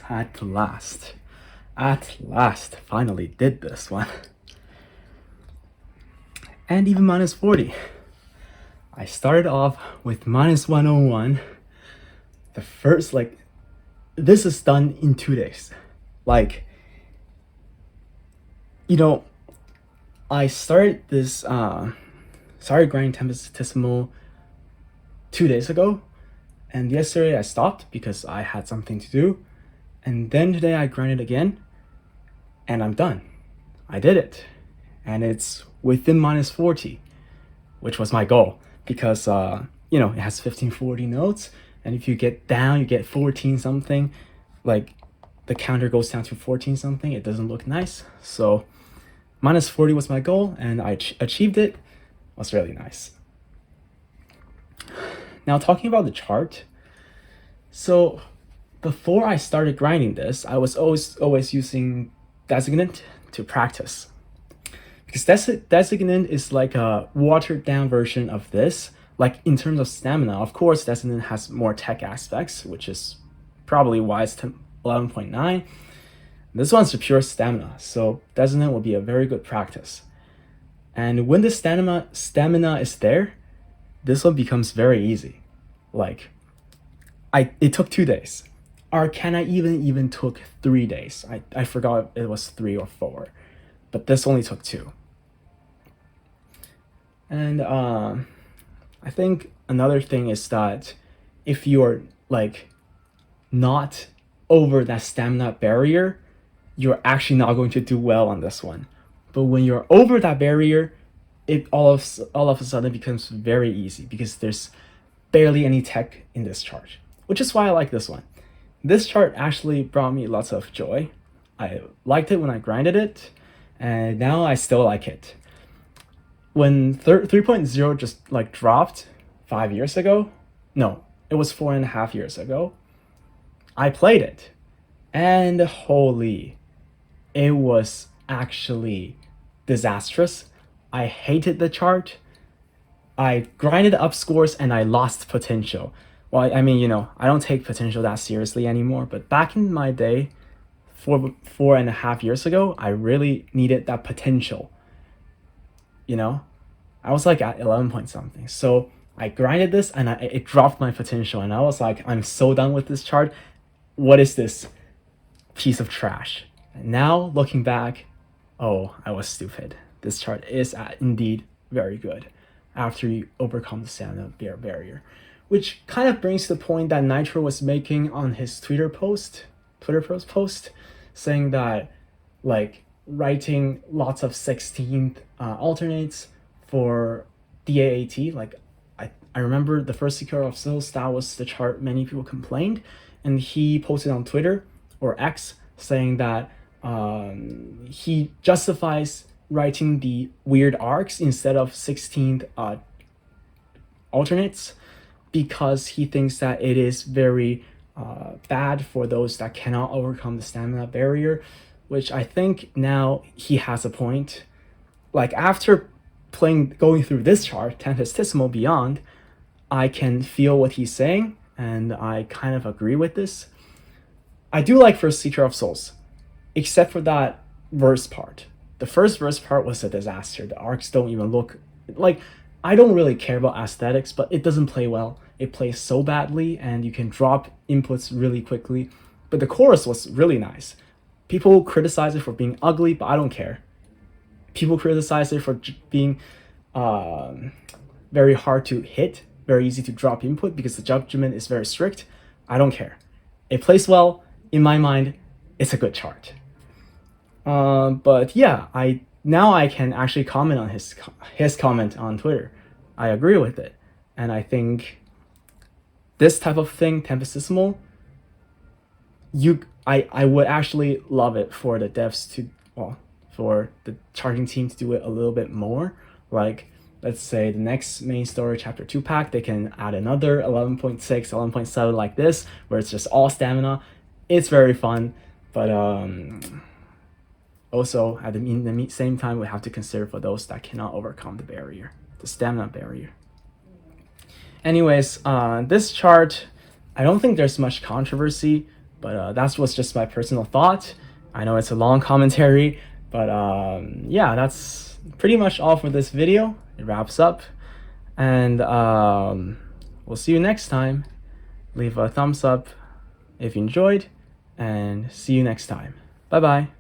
At last. At last. Finally did this one. And even minus 40. I started off with minus 101. The first, this is done in 2 days. I started grinding Tempestissimo 2 days ago. And yesterday I stopped because I had something to do. And then today I grinded again. And I'm done. I did it. And it's within minus 40, which was my goal. Because, it has 1540 notes. And if you get down, you get 14 something. The counter goes down to 14 something. It doesn't look nice. So minus 40 was my goal. And I achieved it. It was really nice. Now, talking about the chart. So before I started grinding this, I was always using Designant to practice. Because Designant is like a watered down version of this. In terms of stamina, of course, Designant has more tech aspects, which is probably why it's 11.9. This one's the pure stamina, so Designant will be a very good practice. And when the stamina is there, this one becomes very easy. It took 2 days. Arcaea even took 3 days. I forgot it was 3 or 4, but this only took 2. And I think another thing is that if you're not over that stamina barrier, you're actually not going to do well on this one. But when you're over that barrier, it all of a sudden becomes very easy because there's barely any tech in this chart, which is why I like this one. This chart actually brought me lots of joy. I liked it when I grinded it, and now I still like it. When 3.0 just dropped 5 years ago, no, it was 4.5 years ago, I played it, and holy, it was actually disastrous. I hated the chart. I grinded up scores and I lost potential. Well, I don't take potential that seriously anymore, but back in my day, 4.5 years ago, I really needed that potential. I was at 11 point something. So I grinded this and it dropped my potential, and I was I'm so done with this chart. What is this piece of trash? And now looking back, oh, I was stupid. This chart is indeed very good after you overcome the stamina barrier, which kind of brings the point that Nitro was making on his Twitter post, saying that writing lots of 16th alternates for DAAT. I remember the first Cierra of Souls, that was the chart many people complained, and he posted on Twitter or X saying that he justifies writing the weird arcs instead of 16th alternates because he thinks that it is very bad for those that cannot overcome the stamina barrier, which I think now he has a point. After going through this chart, Tempestissimo Beyond, I can feel what he's saying, and I kind of agree with this. I do like first Cierra of Souls, except for that verse part. The first verse part was a disaster. The arcs don't even look I don't really care about aesthetics, but it doesn't play well. It plays so badly, and you can drop inputs really quickly. But the chorus was really nice. People criticize it for being ugly, but I don't care. People criticize it for being very hard to hit, very easy to drop input because the judgment is very strict. I don't care. It plays well. In my mind, it's a good chart. But yeah, now I can actually comment on his comment on Twitter. I agree with it, and I think this type of thing, Tempestissimo, I would actually love it for the devs for the charting team to do it a little bit more. Let's say the next main story, chapter 2 pack, they can add another 11.6, 11.7 like this, where it's just all stamina. It's very fun, but also at the same time, we have to consider for those that cannot overcome the barrier, the stamina barrier. Anyways, this chart, I don't think there's much controversy. But that was just my personal thought. I know it's a long commentary, but yeah, that's pretty much all for this video. It wraps up, and we'll see you next time. Leave a thumbs up if you enjoyed, and see you next time. Bye bye.